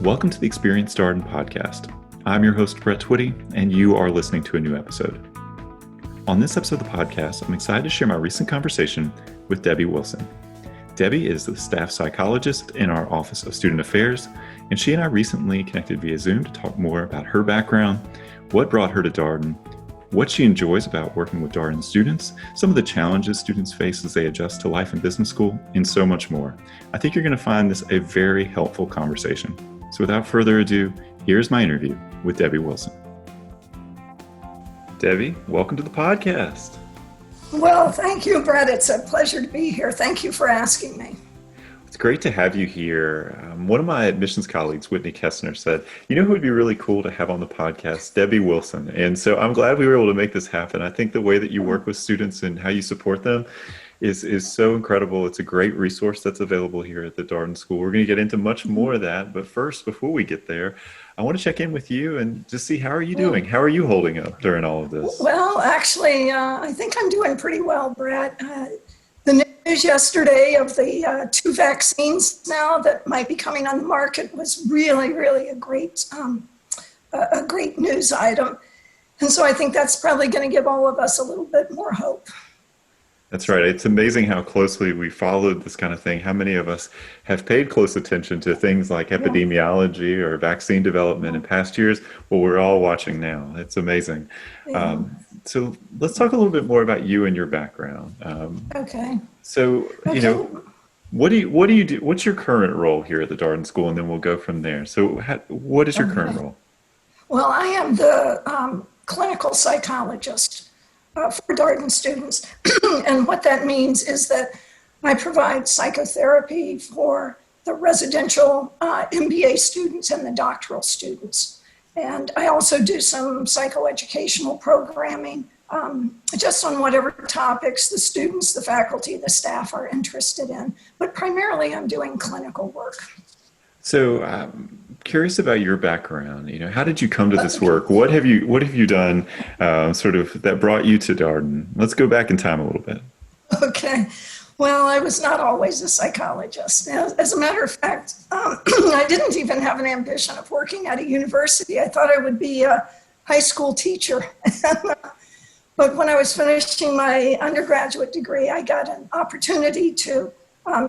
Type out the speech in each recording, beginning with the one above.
Welcome to the Experience Darden podcast. I'm your host, Brett Twitty, and you are listening to a new episode. On this episode of the podcast, I'm excited to share my recent conversation with Debbie Wilson. Debbie is the Staff Psychologist in our Office of Student Affairs, and she and I recently connected via Zoom to talk more about her background, what brought her to Darden, what she enjoys about working with Darden students, some of the challenges students face as they adjust to life in business school, and so much more. I think you're going to find this a very helpful conversation. So without further ado, here's my interview with Debbie Wilson. Debbie, welcome to the podcast. Well, thank you, Brett. It's a pleasure to be here. Thank you for asking me. It's great to have you here. One of my admissions colleagues, Whitney Kessner, said, you know who would be really cool to have on the podcast? Debbie Wilson. And so I'm glad we were able to make this happen. I think the way that you work with students and how you support them is so incredible. It's a great resource that's available here at the Darden School. We're going to get into much more of that. But first, before we get there, I want to check in with you and just see, how are you doing? How are you holding up during all of this? Well, actually, I think I'm doing pretty well, Brett. The news yesterday of the 2 vaccines now that might be coming on the market was really a great news item. And so I think that's probably going to give all of us a little bit more hope. That's right. It's amazing how closely we followed this kind of thing. How many of us have paid close attention to things like epidemiology or vaccine development in past years? Well, we're all watching now. It's amazing. Yeah. So let's talk a little bit more about you and your background. Okay. So, you know, what do you do? What's your current role here at the Darden School? And then we'll go from there. So what is your current role? Well, I am the clinical psychologist for Darden students. And what that means is that I provide psychotherapy for the residential MBA students and the doctoral students. And I also do some psychoeducational programming just on whatever topics the students, the faculty, the staff are interested in. But primarily I'm doing clinical work. So curious about your background. You know, how did you come to this work? What have you done sort of that brought you to Darden? Let's go back in time a little bit. Okay. Well, I was not always a psychologist. As a matter of fact, I didn't even have an ambition of working at a university. I thought I would be a high school teacher. But when I was finishing my undergraduate degree, I got an opportunity to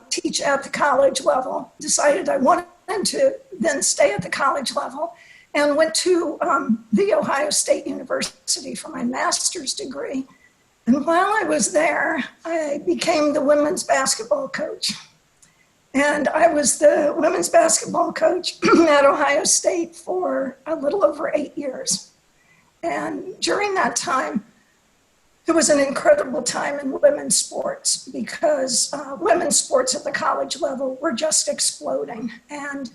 teach at the college level. Decided I wanted to then stay at the college level and went to the Ohio State University for my master's degree. And while I was there, I became the women's basketball coach. And I was the women's basketball coach at Ohio State for a little over 8 years. And during that time, it was an incredible time in women's sports because women's sports at the college level were just exploding. And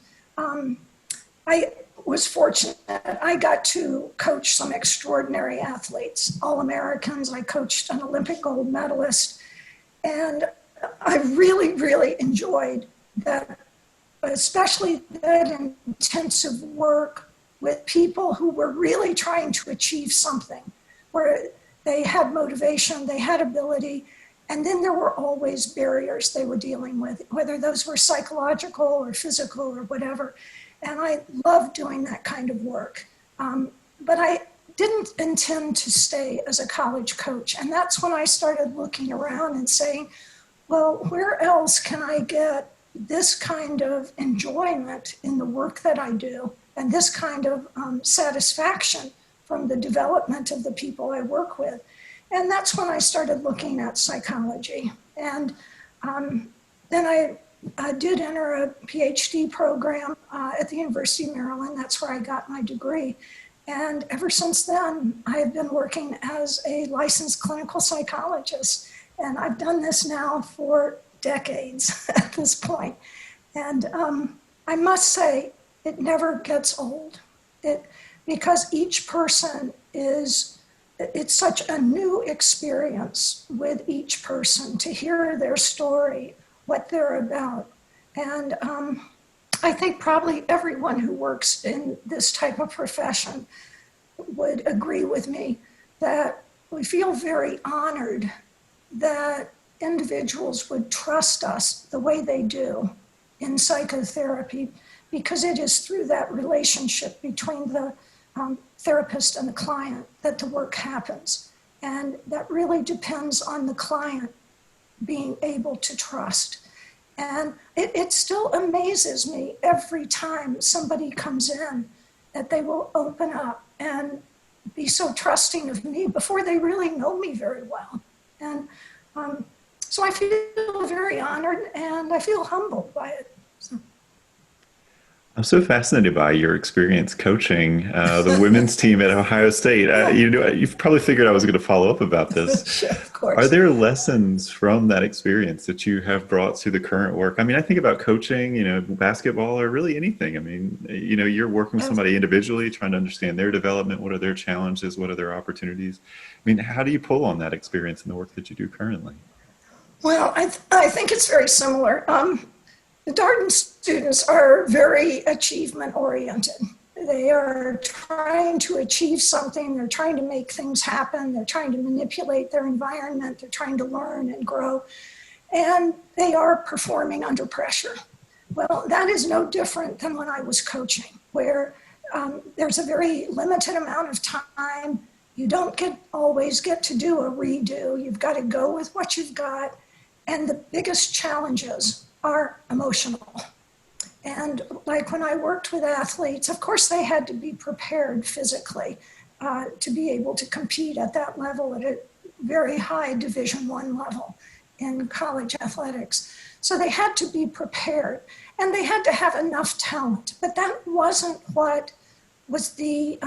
I was fortunate. I got to coach some extraordinary athletes, All-Americans. I coached an Olympic gold medalist. And I really enjoyed that, especially that intensive work with people who were really trying to achieve something, where they had motivation, they had ability, and then there were always barriers they were dealing with, whether those were psychological or physical or whatever. And I loved doing that kind of work. But I didn't intend to stay as a college coach. And that's when I started looking around and saying, well, where else can I get this kind of enjoyment in the work that I do and this kind of satisfaction from the development of the people I work with? And that's when I started looking at psychology. And then I did enter a PhD program at the University of Maryland. That's where I got my degree. And ever since then, I have been working as a licensed clinical psychologist. And I've done this now for decades at this point. And I must say, it never gets old. Because each person it's such a new experience with each person to hear their story, what they're about. And I think probably everyone who works in this type of profession would agree with me that we feel very honored that individuals would trust us the way they do in psychotherapy, because it is through that relationship between the therapist and the client that the work happens. And that really depends on the client being able to trust. And it still amazes me every time somebody comes in that they will open up and be so trusting of me before they really know me very well. And so I feel very honored and I feel humbled by it. So. I'm so fascinated by your experience coaching the women's team at Ohio State. You've probably figured I was going to follow up about this. Sure, of course. Are there lessons from that experience that you have brought to the current work? I mean, I think about coaching, basketball or really anything. I mean, you're working with somebody individually, trying to understand their development. What are their challenges? What are their opportunities? I mean, how do you pull on that experience in the work that you do currently? Well, I think it's very similar. The Darden students are very achievement oriented. They are trying to achieve something. They're trying to make things happen. They're trying to manipulate their environment. They're trying to learn and grow. And they are performing under pressure. Well, that is no different than when I was coaching, where there's a very limited amount of time. You don't always get to do a redo. You've got to go with what you've got. And the biggest challenges are emotional. And like when I worked with athletes, of course they had to be prepared physically to be able to compete at that level, at a very high Division I level in college athletics. So they had to be prepared and they had to have enough talent, but that wasn't what was the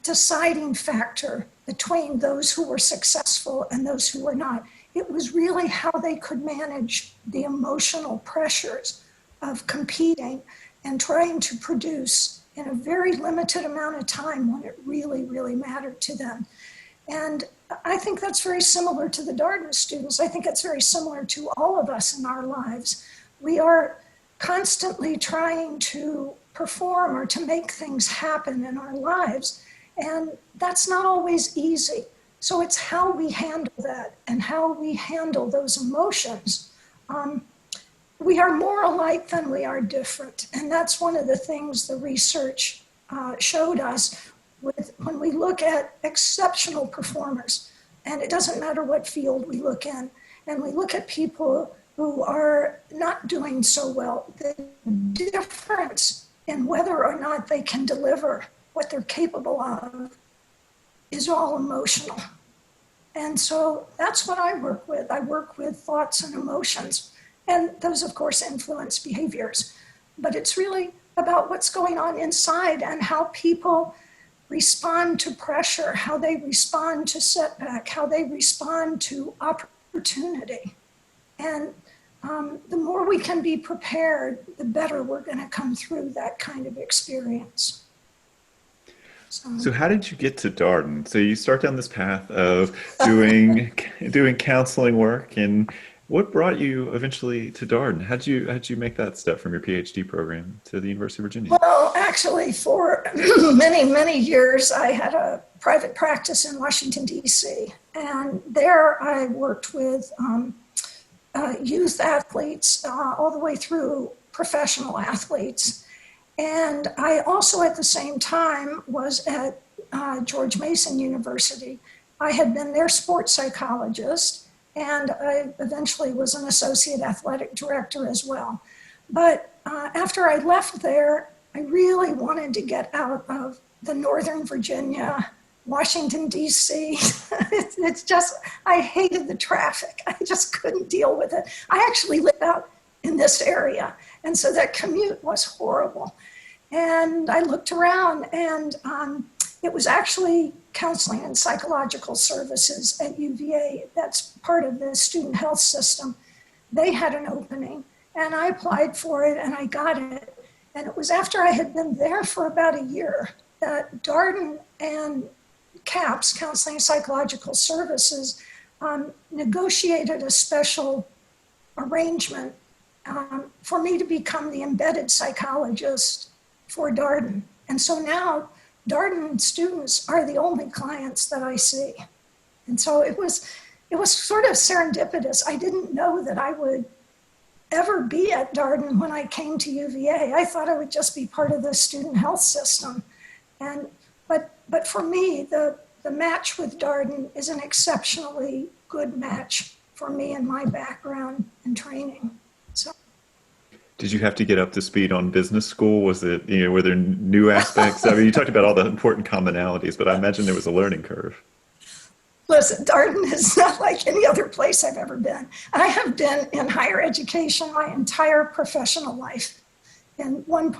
deciding factor between those who were successful and those who were not. It was really how they could manage the emotional pressures of competing and trying to produce in a very limited amount of time when it really, really mattered to them. And I think that's very similar to the Darden students. I think it's very similar to all of us in our lives. We are constantly trying to perform or to make things happen in our lives, and that's not always easy. So it's how we handle that and how we handle those emotions. We are more alike than we are different. And that's one of the things the research showed us when we look at exceptional performers. And it doesn't matter what field we look in. And we look at people who are not doing so well. The difference in whether or not they can deliver what they're capable of is all emotional. And so that's what I work with. I work with thoughts and emotions. And those, of course, influence behaviors. But it's really about what's going on inside and how people respond to pressure, how they respond to setback, how they respond to opportunity. And the more we can be prepared, the better we're going to come through that kind of experience. So how did you get to Darden? So you start down this path of doing counseling work, and what brought you eventually to Darden? How'd you make that step from your PhD program to the University of Virginia? Well, actually, for many, many years, I had a private practice in Washington, D.C., and there I worked with youth athletes all the way through professional athletes. And I also, at the same time, was at George Mason University. I had been their sports psychologist, and I eventually was an associate athletic director as well. But after I left there, I really wanted to get out of the Northern Virginia, Washington, D.C. It's just, I hated the traffic. I just couldn't deal with it. I actually live out in this area. And so that commute was horrible. And I looked around, and it was actually counseling and psychological services at UVA. That's part of the student health system. They had an opening, and I applied for it, and I got it. And it was after I had been there for about a year that Darden and CAPS, Counseling and Psychological Services, negotiated a special arrangement for me to become the embedded psychologist for Darden. And so now Darden students are the only clients that I see. And so it was sort of serendipitous. I didn't know that I would ever be at Darden when I came to UVA. I thought I would just be part of the student health system. But for me, the match with Darden is an exceptionally good match for me and my background and training. So. Did you have to get up to speed on business school? Was it, were there new aspects? I mean, you talked about all the important commonalities, but I imagine there was a learning curve. Listen, Darden is not like any other place I've ever been. I have been in higher education my entire professional life in one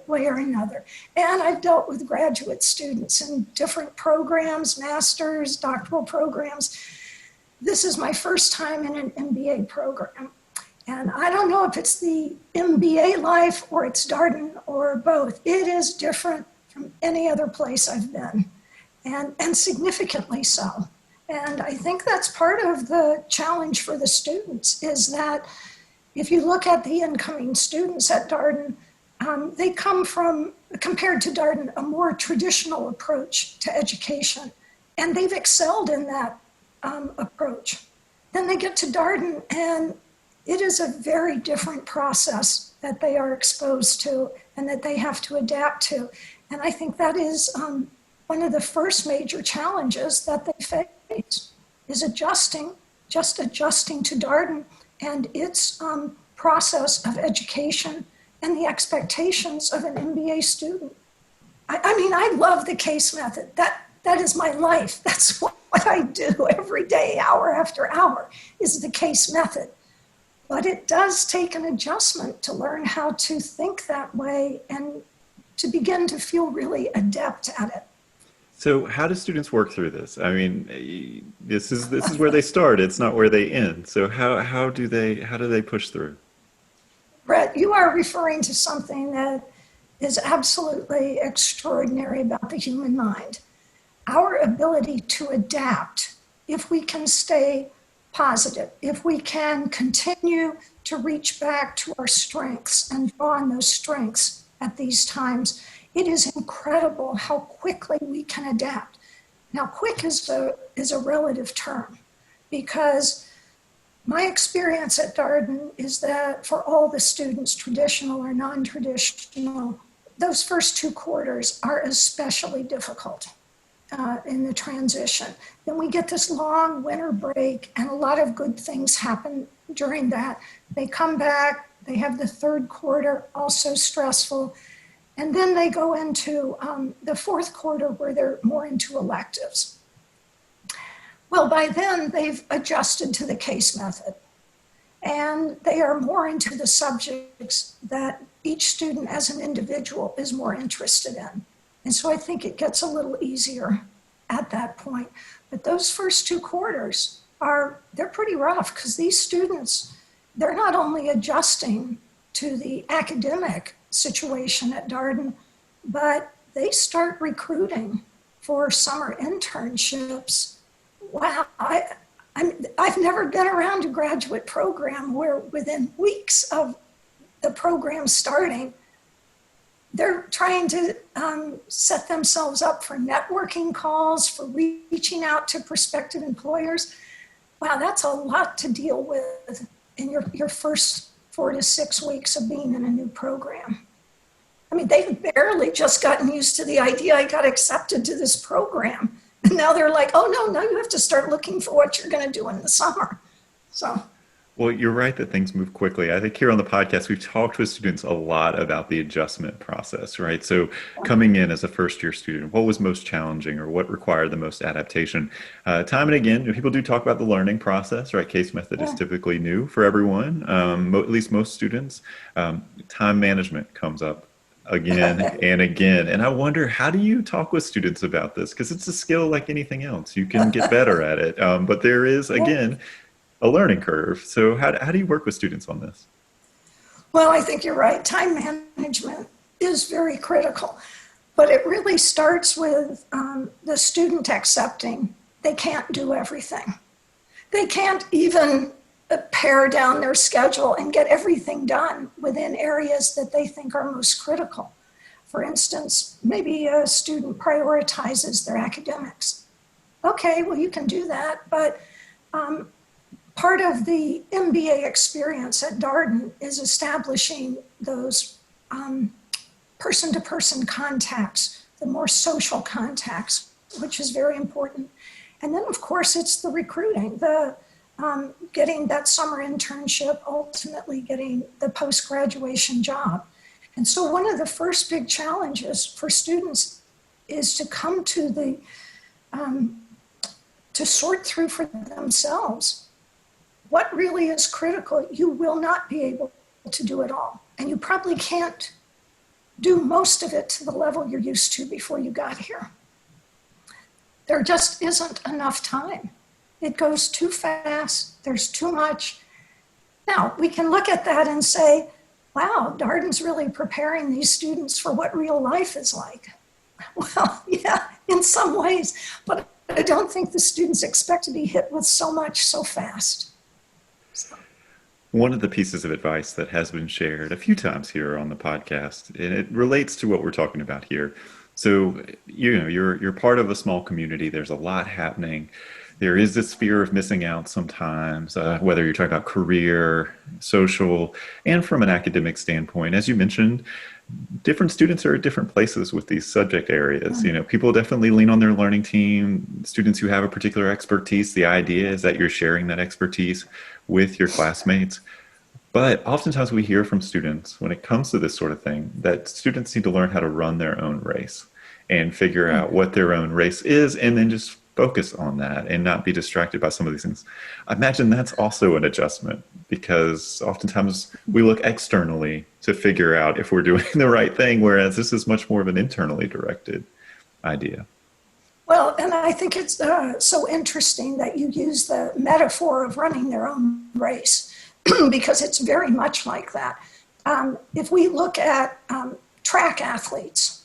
way or another. And I've dealt with graduate students in different programs, masters, doctoral programs. This is my first time in an MBA program. And I don't know if it's the MBA life or it's Darden or both. It is different from any other place I've been, and significantly so. And I think that's part of the challenge for the students is that if you look at the incoming students at Darden, they come from, compared to Darden, a more traditional approach to education. And they've excelled in that approach. Then they get to Darden and it is a very different process that they are exposed to and that they have to adapt to. And I think that is one of the first major challenges that they face is adjusting to Darden and its process of education and the expectations of an MBA student. I mean, I love the case method. That is my life. That's what I do every day, hour after hour, is the case method. But it does take an adjustment to learn how to think that way and to begin to feel really adept at it. So how do students work through this? I mean, this is where they start. It's not where they end. So how do they push through? Brett, you are referring to something that is absolutely extraordinary about the human mind. Our ability to adapt, if we can stay positive, if we can continue to reach back to our strengths and draw on those strengths at these times, it is incredible how quickly we can adapt. Now, quick is a relative term because my experience at Darden is that for all the students, traditional or non-traditional, those first 2 quarters are especially difficult in the transition. Then we get this long winter break and a lot of good things happen during that. They come back, they have the 3rd quarter, also stressful. And then they go into the 4th quarter where they're more into electives. Well, by then they've adjusted to the case method and they are more into the subjects that each student as an individual is more interested in. And so I think it gets a little easier at that point. But those first 2 quarters they're pretty rough because these students, they're not only adjusting to the academic situation at Darden, but they start recruiting for summer internships. Wow, I've never been around a graduate program where within weeks of the program starting, they're trying to set themselves up for networking calls, for reaching out to prospective employers. Wow, that's a lot to deal with in your first 4 to 6 weeks of being in a new program. I mean, they've barely just gotten used to the idea I got accepted to this program. And now they're like, oh, no, now you have to start looking for what you're going to do in the summer. So. Well, you're right that things move quickly. I think here on the podcast, we've talked with students a lot about the adjustment process, right? So coming in as a first-year student, what was most challenging or what required the most adaptation? Time and again, people do talk about the learning process, right? Case method is typically new for everyone, at least most students. Time management comes up again and again. And I wonder, how do you talk with students about this? Because it's a skill like anything else. You can get better at it. But there is, again, a learning curve. So how do you work with students on this? Well, I think you're right. Time management is very critical, but it really starts with the student accepting they can't do everything. They can't even pare down their schedule and get everything done within areas that they think are most critical. For instance, maybe a student prioritizes their academics. Okay, well, you can do that, but part of the MBA experience at Darden is establishing those person-to-person contacts, the more social contacts, which is very important. And then, of course, it's the recruiting, the getting that summer internship, ultimately getting the post-graduation job. And so one of the first big challenges for students is to come to the, to sort through for themselves what really is critical. You will not be able to do it all. And you probably can't do most of it to the level you're used to before you got here. There just isn't enough time. It goes too fast, there's too much. Now, we can look at that and say, wow, Darden's really preparing these students for what real life is like. Well, yeah, in some ways, but I don't think the students expect to be hit with so much so fast. So. One of the pieces of advice that has been shared a few times here on the podcast, and it relates to what we're talking about here. So, you're part of a small community. There's a lot happening. There is this fear of missing out sometimes, whether you're talking about career, social, and from an academic standpoint. As you mentioned, different students are at different places with these subject areas. People definitely lean on their learning team. Students who have a particular expertise, the idea is that you're sharing that expertise with your classmates. But oftentimes we hear from students when it comes to this sort of thing that students need to learn how to run their own race and figure out what their own race is, and then just focus on that and not be distracted by some of these things. I imagine that's also an adjustment, because oftentimes we look externally to figure out if we're doing the right thing, whereas this is much more of an internally directed idea. Well, and I think it's so interesting that you use the metaphor of running their own race, because it's very much like that. If we look at track athletes,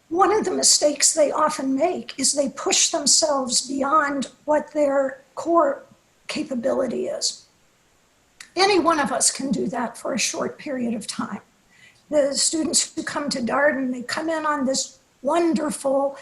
one of the mistakes they often make is they push themselves beyond what their core capability is. Any one of us can do that for a short period of time. The students who come to Darden, they come in on this wonderful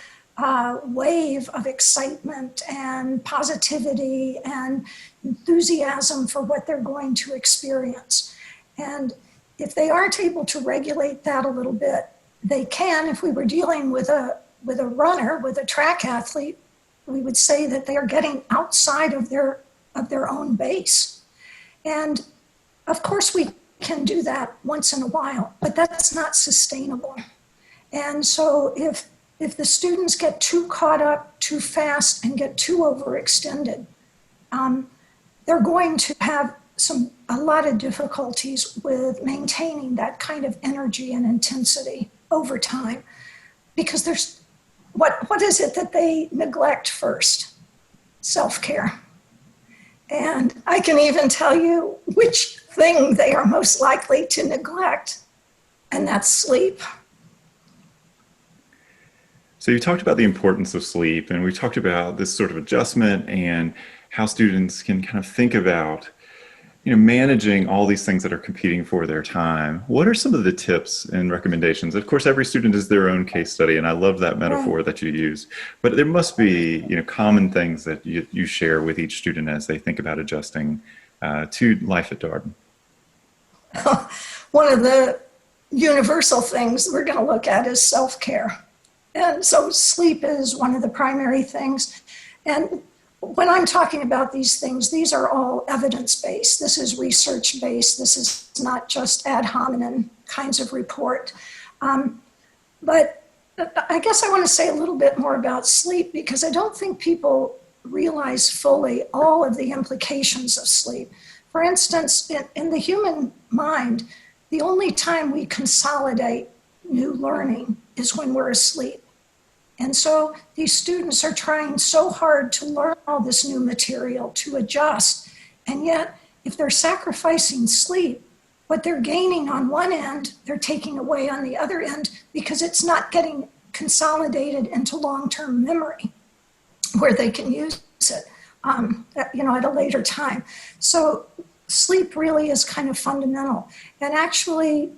wave of excitement and positivity and enthusiasm for what they're going to experience. And if they aren't able to regulate that a little bit, they can. If we were dealing with a runner, with a track athlete, we would say that they are getting outside of their own base. And of course we can do that once in a while, but that's not sustainable. And so if the students get too caught up too fast and get too overextended, they're going to have a lot of difficulties with maintaining that kind of energy and intensity over time, because there's what is it that they neglect first? Self-care. And I can even tell you which thing they are most likely to neglect, and that's sleep. So you talked about the importance of sleep, and we talked about this sort of adjustment and how students can kind of think about managing all these things that are competing for their time. What are some of the tips and recommendations? Of course, every student is their own case study, and I love that metaphor that you use. But there must be, common things that you share with each student as they think about adjusting to life at Darden. One of the universal things we're going to look at is self-care. And so sleep is one of the primary things. And when I'm talking about these things, these are all evidence-based. This is research-based. This is not just ad hominem kinds of report. But I guess I want to say a little bit more about sleep, because I don't think people realize fully all of the implications of sleep. For instance, in the human mind, the only time we consolidate new learning is when we're asleep. And so these students are trying so hard to learn all this new material, to adjust. And yet, if they're sacrificing sleep, what they're gaining on one end, they're taking away on the other end, because it's not getting consolidated into long-term memory where they can use it, at a later time. So sleep really is kind of fundamental. And actually,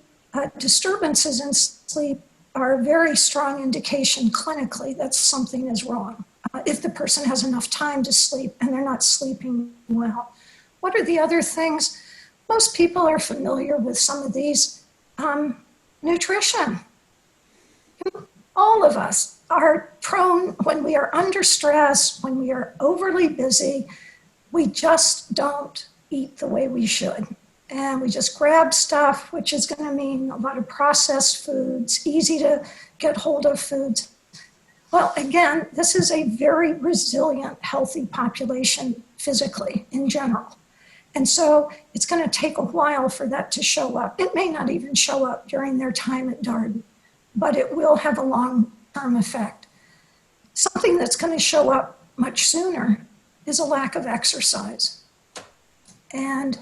disturbances in sleep are a very strong indication clinically that something is wrong. If the person has enough time to sleep and they're not sleeping well. what are the other things? Most people are familiar with some of these. Nutrition. All of us are prone, when we are under stress, when we are overly busy, we just don't eat the way we should. And we just grab stuff, which is going to mean a lot of processed foods, easy to get hold of foods. Well, again, this is a very resilient, healthy population physically in general. And so it's going to take a while for that to show up. It may not even show up during their time at Darden, but it will have a long-term effect. Something that's going to show up much sooner is a lack of exercise. And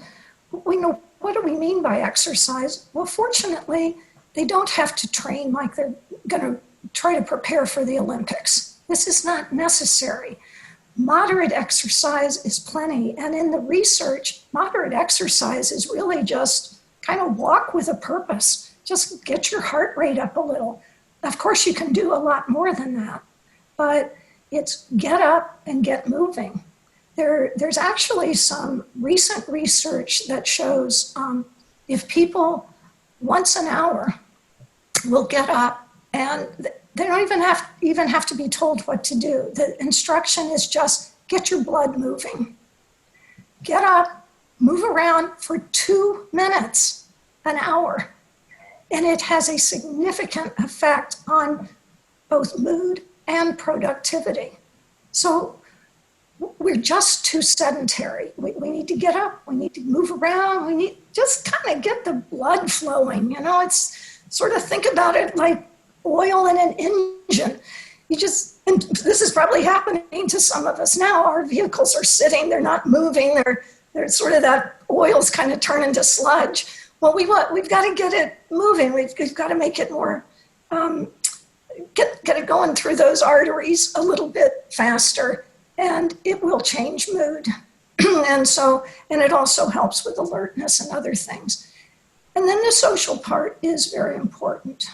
we know, what do we mean by exercise? Well, fortunately, they don't have to train like they're going to try to prepare for the Olympics. This is not necessary. Moderate exercise is plenty. And in the research, moderate exercise is really just kind of walk with a purpose. Just get your heart rate up a little. Of course, you can do a lot more than that, but it's get up and get moving. There's actually some recent research that shows if people once an hour will get up, and they don't even have to be told what to do. The instruction is just get your blood moving. Get up, move around for 2 minutes, an hour. And it has a significant effect on both mood and productivity. So we're just too sedentary. We need to get up, we need to move around, we need just kind of get the blood flowing. You know, it's sort of think about it like oil in an engine. And this is probably happening to some of us now. Our vehicles are sitting, they're not moving, they're sort of that oil's kind of turned into sludge. Well, we've got to get it moving. We've got to make it more, get it going through those arteries a little bit faster, and it will change mood. and it also helps with alertness and other things. And then the social part is very important.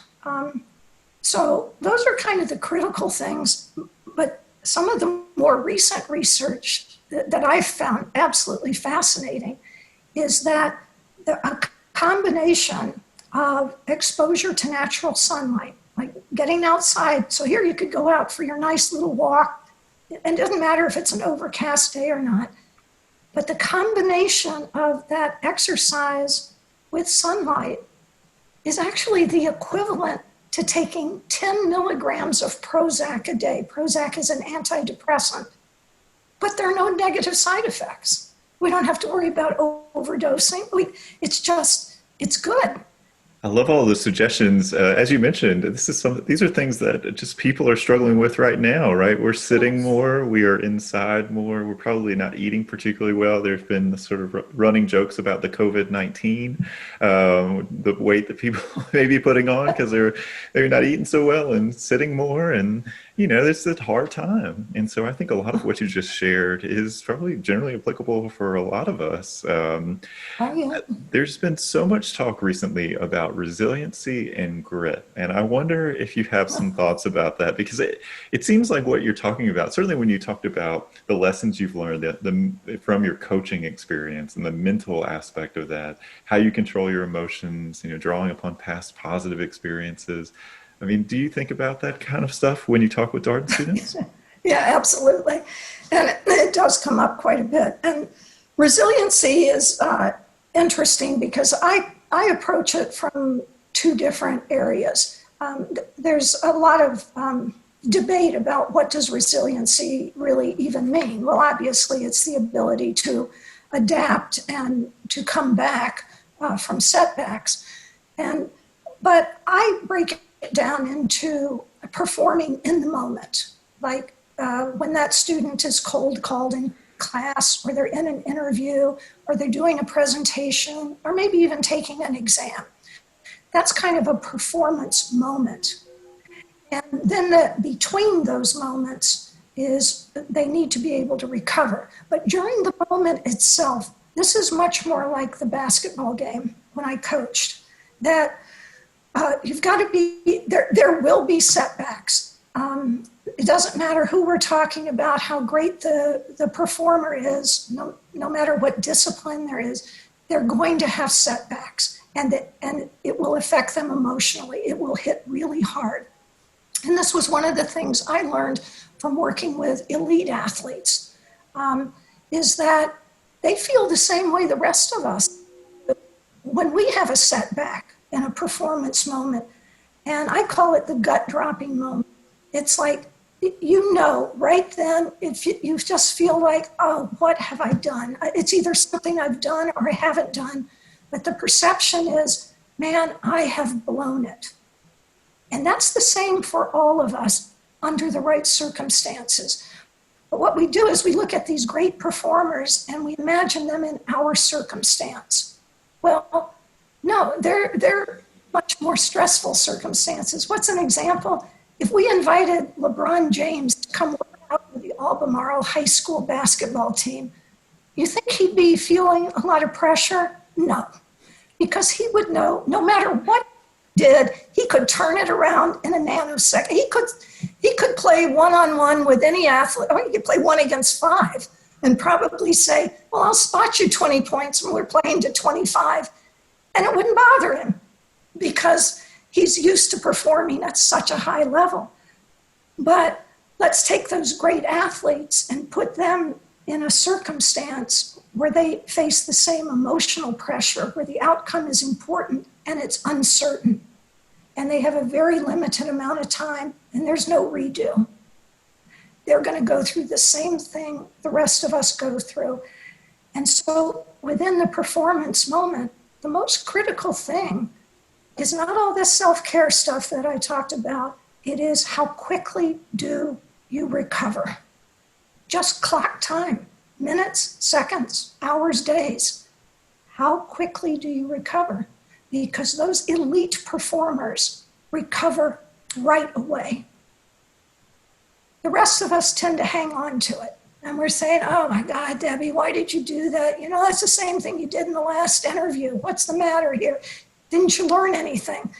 So those are kind of the critical things, but some of the more recent research that I've found absolutely fascinating is that a combination of exposure to natural sunlight, like getting outside. So here you could go out for your nice little walk, and it doesn't matter if it's an overcast day or not, but the combination of that exercise with sunlight is actually the equivalent to taking 10 milligrams of Prozac a day. Prozac is an antidepressant, but there are no negative side effects. We don't have to worry about overdosing. It's good. I love all the suggestions. As you mentioned, these are things that just people are struggling with right now, right? We're sitting more, we are inside more, we're probably not eating particularly well. There's been the sort of running jokes about the COVID-19, the weight that people may be putting on because they're not eating so well and sitting more, and it's a hard time. And so I think a lot of what you just shared is probably generally applicable for a lot of us. There's been so much talk recently about resiliency and grit. And I wonder if you have some thoughts about that, because it seems like what you're talking about, certainly when you talked about the lessons you've learned from your coaching experience and the mental aspect of that, how you control your emotions, drawing upon past positive experiences. I mean, do you think about that kind of stuff when you talk with Darden students? Yeah, absolutely. And it does come up quite a bit. And resiliency is interesting because I approach it from two different areas. There's a lot of debate about what does resiliency really even mean. Well, obviously, it's the ability to adapt and to come back from setbacks. But I break it down into performing in the moment, like when that student is cold called in class, or they're in an interview, or they're doing a presentation, or maybe even taking an exam. That's kind of a performance moment. And then between those moments is they need to be able to recover. But during the moment itself, this is much more like the basketball game when I coached, that you've got to be, there will be setbacks. It doesn't matter who we're talking about, how great the performer is. no matter what discipline there is, they're going to have setbacks, and it will affect them emotionally. It will hit really hard. And this was one of the things I learned from working with elite athletes, is that they feel the same way the rest of us. When we have a setback in a performance moment, and I call it the gut-dropping moment, it's like, right then, if you just feel like, oh, what have I done? It's either something I've done or I haven't done, but the perception is, man, I have blown it. And that's the same for all of us under the right circumstances. But what we do is we look at these great performers and we imagine them in our circumstance. Well, no, they're much more stressful circumstances. What's an example? If we invited LeBron James to come work out with the Albemarle High School basketball team, you think he'd be feeling a lot of pressure? No, because he would know no matter what he did, he could turn it around in a nanosecond. He could play one-on-one with any athlete, or he could play 1 against 5 and probably say, well, I'll spot you 20 points when we're playing to 25. And it wouldn't bother him because he's used to performing at such a high level. But let's take those great athletes and put them in a circumstance where they face the same emotional pressure, where the outcome is important and it's uncertain. And they have a very limited amount of time and there's no redo. They're going to go through the same thing the rest of us go through. And so within the performance moment, the most critical thing is not all this self-care stuff that I talked about. It is how quickly do you recover? Just clock time, minutes, seconds, hours, days. How quickly do you recover? Because those elite performers recover right away. The rest of us tend to hang on to it. And we're saying, oh my God, Debbie, why did you do that? You know, that's the same thing you did in the last interview. What's the matter here? Didn't you learn anything?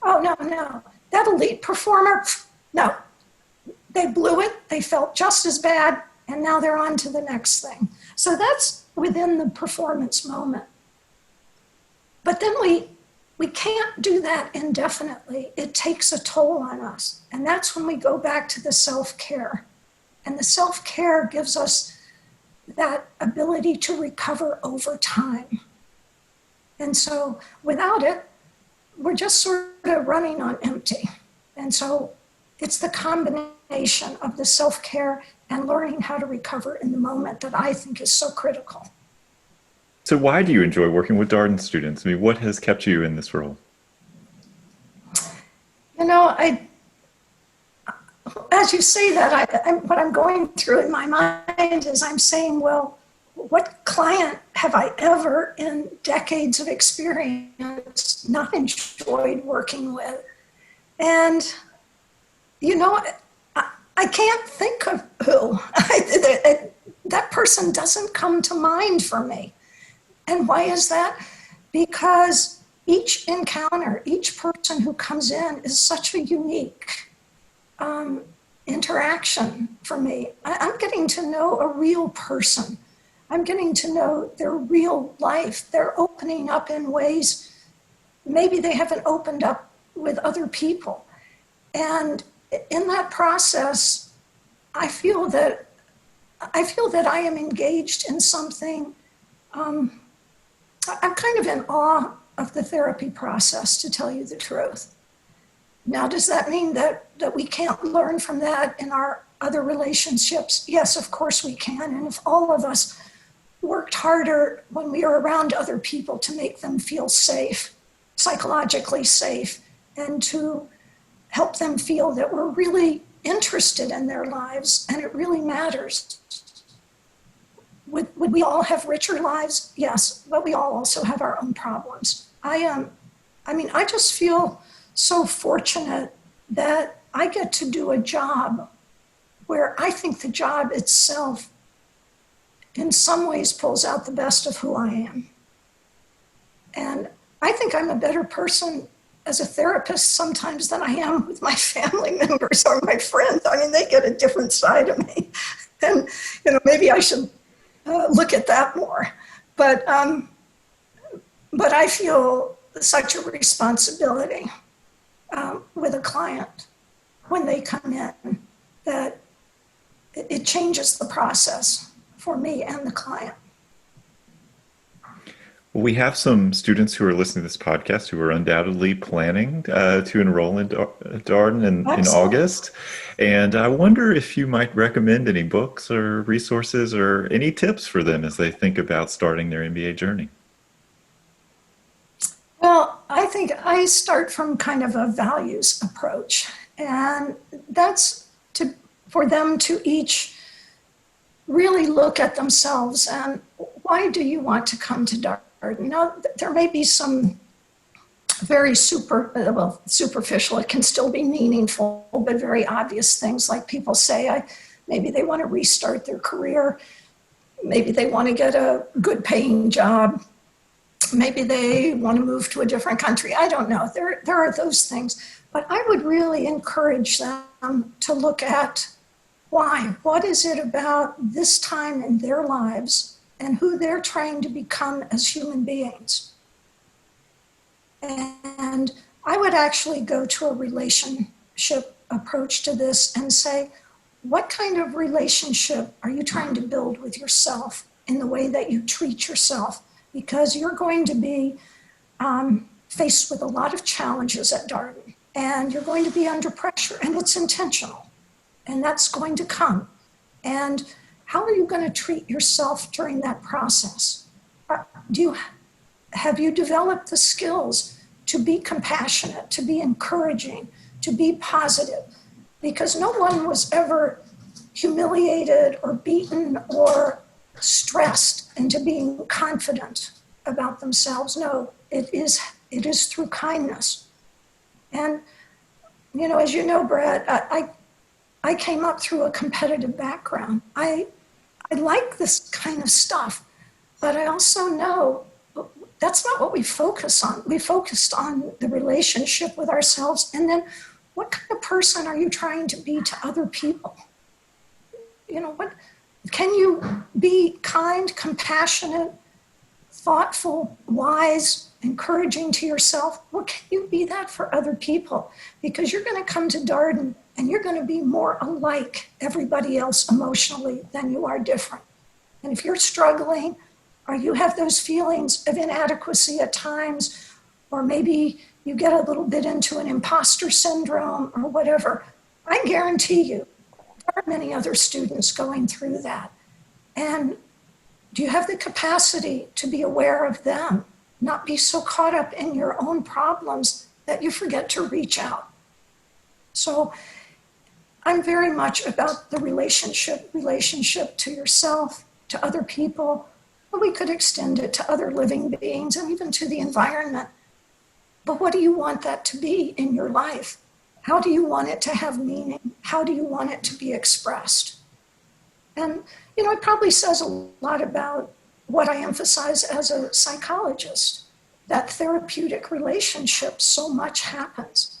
Oh, no. That elite performer, no. They blew it, they felt just as bad, and now they're on to the next thing. So that's within the performance moment. But then we can't do that indefinitely. It takes a toll on us. And that's when we go back to the self-care. And the self-care gives us that ability to recover over time. And so without it, we're just sort of running on empty. And so it's the combination of the self-care and learning how to recover in the moment that I think is so critical. So why do you enjoy working with Darden students? I mean, what has kept you in this role? You know, as you say that, what I'm going through in my mind is I'm saying, well, what client have I ever in decades of experience not enjoyed working with? And, you know, I can't think of who. That person doesn't come to mind for me. And why is that? Because each encounter, each person who comes in is such a unique interaction for me. I'm getting to know a real person. I'm getting to know their real life. They're opening up in ways maybe they haven't opened up with other people. And in that process, I feel that I am engaged in something. I'm kind of in awe of the therapy process, to tell you the truth. Now, does that mean that we can't learn from that in our other relationships? Yes, of course we can. And if all of us worked harder when we are around other people to make them feel safe, psychologically safe, and to help them feel that we're really interested in their lives and it really matters. Would we all have richer lives? Yes, but we all also have our own problems. I just feel so fortunate that I get to do a job where I think the job itself in some ways pulls out the best of who I am. And I think I'm a better person as a therapist sometimes than I am with my family members or my friends. I mean, they get a different side of me. And, you know, maybe I should look at that more. But I feel such a responsibility with a client when they come in that it changes the process for me and the client. Well, we have some students who are listening to this podcast who are undoubtedly planning to enroll in Darden in August. And I wonder if you might recommend any books or resources or any tips for them as they think about starting their MBA journey. Well, I think I start from kind of a values approach, and that's for them to each really look at themselves and why do you want to come to Darden? Now, there may be some very superficial, it can still be meaningful, but very obvious things like people say, maybe they want to restart their career, maybe they want to get a good paying job, maybe they want to move to a different country. I don't know. There are those things. But I would really encourage them to look at why. What is it about this time in their lives and who they're trying to become as human beings? And I would actually go to a relationship approach to this and say, what kind of relationship are you trying to build with yourself in the way that you treat yourself? Because you're going to be faced with a lot of challenges at Darden, and you're going to be under pressure, and it's intentional, and that's going to come. And how are you going to treat yourself during that process? Have you developed the skills to be compassionate, to be encouraging, to be positive? Because no one was ever humiliated or beaten or stressed into being confident about themselves. No, it is through kindness. And, as you know, Brad, I came up through a competitive background. I like this kind of stuff, but I also know that's not what we focus on. We focused on the relationship with ourselves, and then what kind of person are you trying to be to other people? What can you be kind, compassionate, thoughtful, wise, encouraging to yourself? Well, can you be that for other people? Because you're going to come to Darden and you're going to be more alike everybody else emotionally than you are different. And if you're struggling or you have those feelings of inadequacy at times, or maybe you get a little bit into an imposter syndrome or whatever, I guarantee you, there are many other students going through that. And do you have the capacity to be aware of them, not be so caught up in your own problems that you forget to reach out? So I'm very much about the relationship to yourself, to other people, but we could extend it to other living beings and even to the environment. But what do you want that to be in your life? How do you want it to have meaning? How do you want it to be expressed? And, it probably says a lot about what I emphasize as a psychologist, that therapeutic relationship. So much happens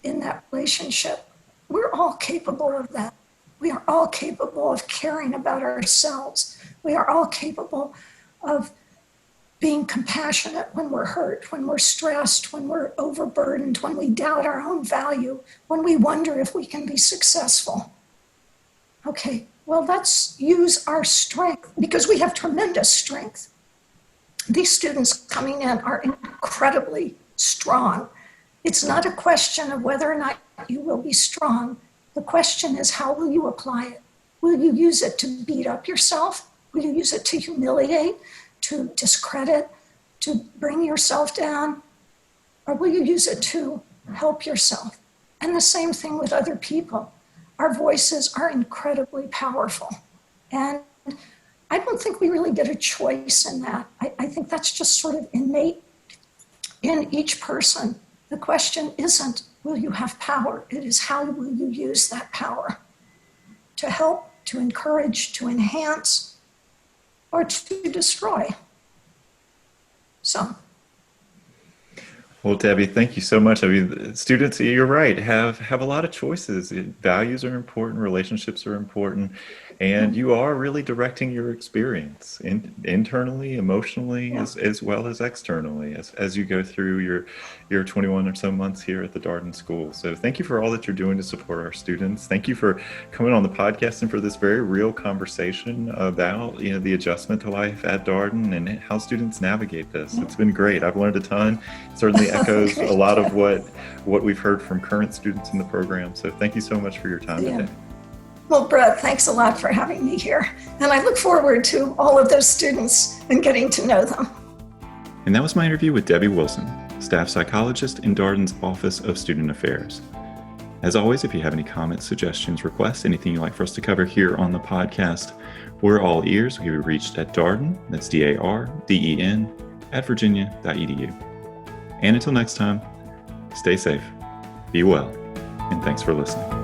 in that relationship. We're all capable of that. We are all capable of caring about ourselves. We are all capable of being compassionate when we're hurt, when we're stressed, when we're overburdened, when we doubt our own value, when we wonder if we can be successful. Okay, well, let's use our strength because we have tremendous strength. These students coming in are incredibly strong. It's not a question of whether or not you will be strong. The question is, how will you apply it? Will you use it to beat up yourself? Will you use it to humiliate, to discredit, to bring yourself down? Or will you use it to help yourself? And the same thing with other people. Our voices are incredibly powerful. And I don't think we really get a choice in that. I think that's just sort of innate in each person. The question isn't, will you have power? It is, how will you use that power to help, to encourage, to enhance, or to destroy? So. Well, Debbie, thank you so much. I mean, students, you're right, have a lot of choices. Values are important, relationships are important, And you are really directing your experience internally, emotionally, as well as externally as you go through your 21 or so months here at the Darden School. So thank you for all that you're doing to support our students. Thank you for coming on the podcast and for this very real conversation about, the adjustment to life at Darden and how students navigate this. It's been great. I've learned a ton. It certainly echoes a lot of what we've heard from current students in the program. So thank you so much for your time today. Well, Brett, thanks a lot for having me here. And I look forward to all of those students and getting to know them. And that was my interview with Debbie Wilson, Staff Psychologist in Darden's Office of Student Affairs. As always, if you have any comments, suggestions, requests, anything you'd like for us to cover here on the podcast, we're all ears. We can be reached at Darden, that's DARDEN, @virginia.edu. And until next time, stay safe, be well, and thanks for listening.